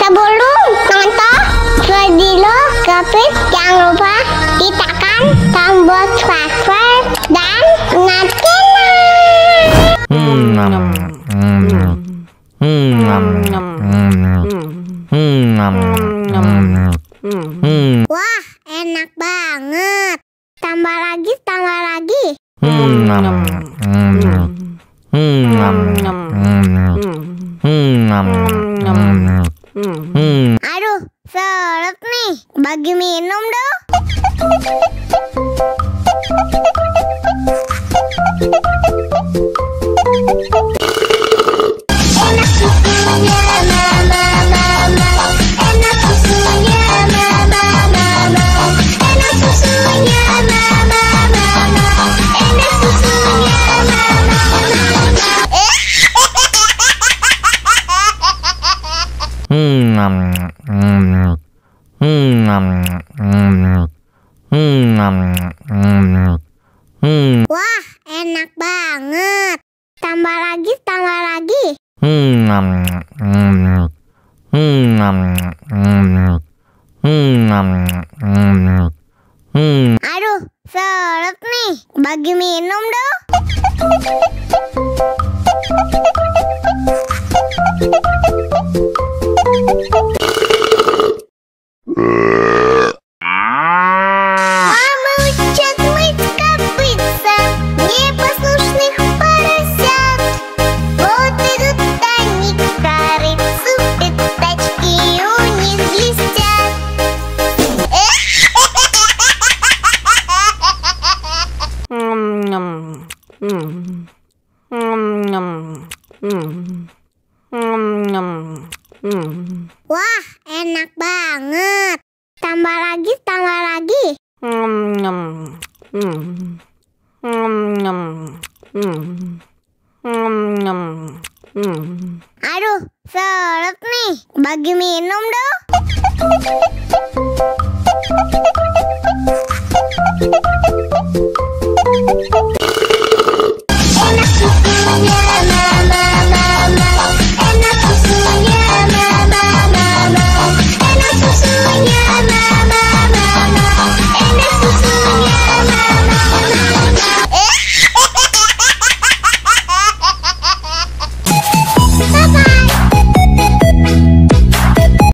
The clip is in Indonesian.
Sebelum nonton video Gapit, jangan lupa tekan tombol subscribe dan Wah, enak banget. Tambah lagi. Aduh, seret nih. Bagi minum dong. Enak susunya mama. Enak susunya mama. Enak susunya mama. Enak susunya mama. Wah, enak banget. Tambah lagi. Aduh, seret nih. Bagi minum dong. Wah, enak banget. Tambah lagi. Aduh, seret nih. Bagi minum dong.